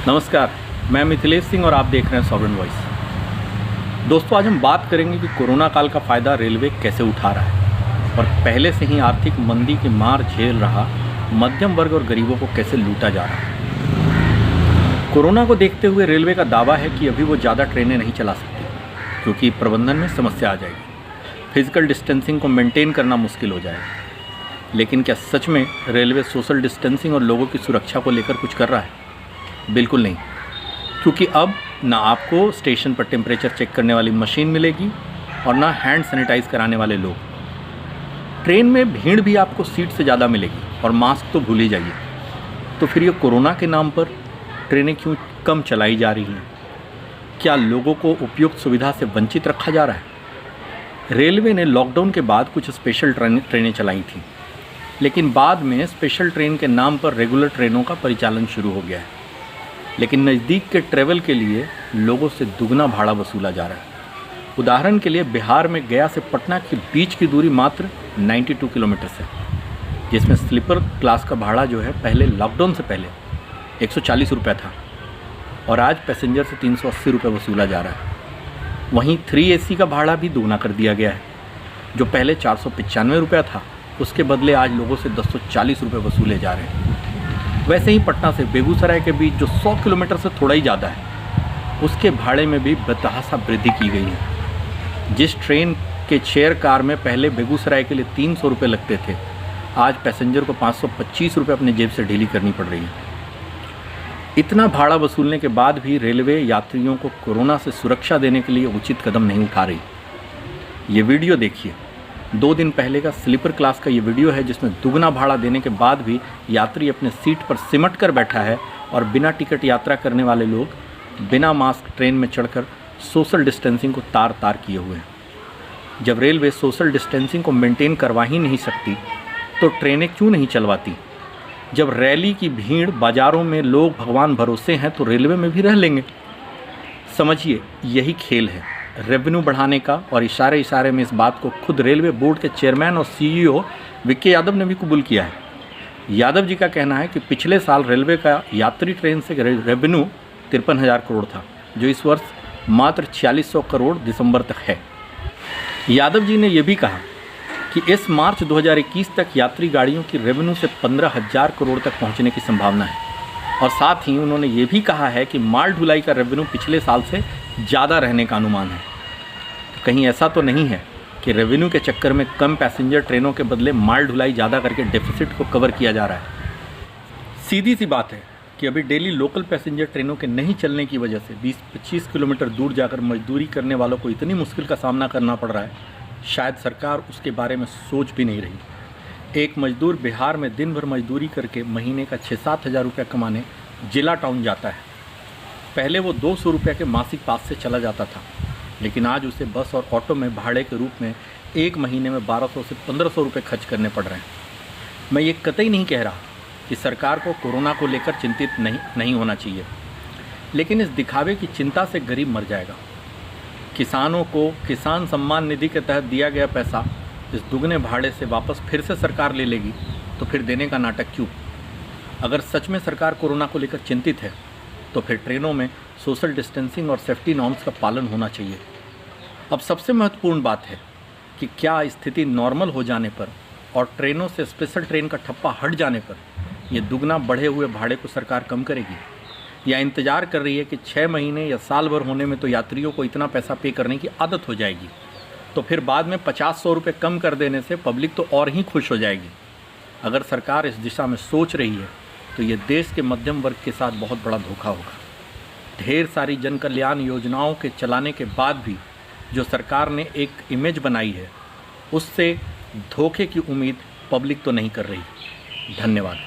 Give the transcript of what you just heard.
नमस्कार, मैं मिथिलेश सिंह और आप देख रहे हैं सॉवरेन वॉइस। दोस्तों, आज हम बात करेंगे कि कोरोना काल का फ़ायदा रेलवे कैसे उठा रहा है और पहले से ही आर्थिक मंदी की मार झेल रहा मध्यम वर्ग और गरीबों को कैसे लूटा जा रहा है। कोरोना को देखते हुए रेलवे का दावा है कि अभी वो ज़्यादा ट्रेनें नहीं चला सकती क्योंकि प्रबंधन में समस्या आ जाएगी, फिजिकल डिस्टेंसिंग को मेंटेन करना मुश्किल हो जाएगा। लेकिन क्या सच में रेलवे सोशल डिस्टेंसिंग और लोगों की सुरक्षा को लेकर कुछ कर रहा है? बिल्कुल नहीं, क्योंकि अब ना आपको स्टेशन पर टेम्परेचर चेक करने वाली मशीन मिलेगी और ना हैंड सैनिटाइज कराने वाले लोग। ट्रेन में भीड़ भी आपको सीट से ज़्यादा मिलेगी और मास्क तो भूल ही जाइए। तो फिर ये कोरोना के नाम पर ट्रेनें क्यों कम चलाई जा रही हैं? क्या लोगों को उपयुक्त सुविधा से वंचित रखा जा रहा है? रेलवे ने लॉकडाउन के बाद कुछ स्पेशल ट्रेनें चलाई थी, लेकिन बाद में स्पेशल ट्रेन के नाम पर रेगुलर ट्रेनों का परिचालन शुरू हो गया है। लेकिन नज़दीक के ट्रैवल के लिए लोगों से दुगना भाड़ा वसूला जा रहा है। उदाहरण के लिए बिहार में गया से पटना के बीच की दूरी मात्र 92 किलोमीटर है, जिसमें स्लीपर क्लास का भाड़ा जो है पहले लॉकडाउन से पहले 140 रुपये था और आज पैसेंजर से 380 रुपये वसूला जा रहा है। वहीं 3 AC का भाड़ा भी दुगना कर दिया गया है। जो पहले 495 रुपये था, उसके बदले आज लोगों से 240 रुपये वसूले जा रहे हैं। वैसे ही पटना से बेगूसराय के बीच जो 100 किलोमीटर से थोड़ा ही ज़्यादा है, उसके भाड़े में भी बेतहाशा वृद्धि की गई है। जिस ट्रेन के चेयर कार में पहले बेगूसराय के लिए 300 रुपये लगते थे, आज पैसेंजर को 525 रुपये अपने जेब से ढीली करनी पड़ रही है। इतना भाड़ा वसूलने के बाद भी रेलवे यात्रियों को कोरोना से सुरक्षा देने के लिए उचित कदम नहीं उठा रही। ये वीडियो देखिए, 2 दिन पहले का स्लीपर क्लास का ये वीडियो है, जिसमें दुगना भाड़ा देने के बाद भी यात्री अपने सीट पर सिमट कर बैठा है और बिना टिकट यात्रा करने वाले लोग बिना मास्क ट्रेन में चढ़कर सोशल डिस्टेंसिंग को तार तार किए हुए हैं। जब रेलवे सोशल डिस्टेंसिंग को मेंटेन करवा ही नहीं सकती तो ट्रेनें क्यों नहीं चलवाती? जब रैली की भीड़, बाज़ारों में लोग भगवान भरोसे हैं तो रेलवे में भी रह लेंगे। समझिए, यही खेल है रेवेन्यू बढ़ाने का, और इशारे इशारे में इस बात को खुद रेलवे बोर्ड के चेयरमैन और CEO वीके यादव ने भी कबूल किया है। यादव जी का कहना है कि पिछले साल रेलवे का यात्री ट्रेन से रेवेन्यू 53,000 करोड़ था, जो इस वर्ष मात्र 4600 करोड़ दिसंबर तक है। यादव जी ने यह भी कहा कि इस मार्च 2021 तक यात्री गाड़ियों की रेवेन्यू से 15,000 करोड़ तक पहुँचने की संभावना है। और साथ ही उन्होंने ये भी कहा है कि माल ढुलाई का रेवेन्यू पिछले साल से ज़्यादा रहने का अनुमान है। तो कहीं ऐसा तो नहीं है कि रेवेन्यू के चक्कर में कम पैसेंजर ट्रेनों के बदले माल ढुलाई ज़्यादा करके डेफिसिट को कवर किया जा रहा है? सीधी सी बात है कि अभी डेली लोकल पैसेंजर ट्रेनों के नहीं चलने की वजह से 20-25 किलोमीटर दूर जाकर मजदूरी करने वालों को इतनी मुश्किल का सामना करना पड़ रहा है, शायद सरकार उसके बारे में सोच भी नहीं रही। एक मजदूर बिहार में दिन भर मजदूरी करके महीने का 6-7 हज़ार रुपये कमाने जिला टाउन जाता है। पहले वो 200 रुपये के मासिक पास से चला जाता था, लेकिन आज उसे बस और ऑटो में भाड़े के रूप में एक महीने में 1200 से 1500 रुपये खर्च करने पड़ रहे हैं। मैं ये कतई नहीं कह रहा कि सरकार को कोरोना को लेकर चिंतित नहीं होना चाहिए, लेकिन इस दिखावे की चिंता से गरीब मर जाएगा। किसानों को किसान सम्मान निधि के तहत दिया गया पैसा इस दुगने भाड़े से वापस फिर से सरकार ले लेगी, तो फिर देने का नाटक क्यों? अगर सच में सरकार कोरोना को लेकर चिंतित है तो फिर ट्रेनों में सोशल डिस्टेंसिंग और सेफ्टी नॉर्म्स का पालन होना चाहिए। अब सबसे महत्वपूर्ण बात है कि क्या स्थिति नॉर्मल हो जाने पर और ट्रेनों से स्पेशल ट्रेन का ठप्पा हट जाने पर ये दुगना बढ़े हुए भाड़े को सरकार कम करेगी, या इंतज़ार कर रही है कि 6 महीने या साल भर होने में तो यात्रियों को इतना पैसा पे करने की आदत हो जाएगी, तो फिर बाद में 50-100 रुपये कम कर देने से पब्लिक तो और ही खुश हो जाएगी। अगर सरकार इस दिशा में सोच रही है तो ये देश के मध्यम वर्ग के साथ बहुत बड़ा धोखा होगा। ढेर सारी जन कल्याण योजनाओं के चलाने के बाद भी जो सरकार ने एक इमेज बनाई है, उससे धोखे की उम्मीद पब्लिक तो नहीं कर रही। धन्यवाद।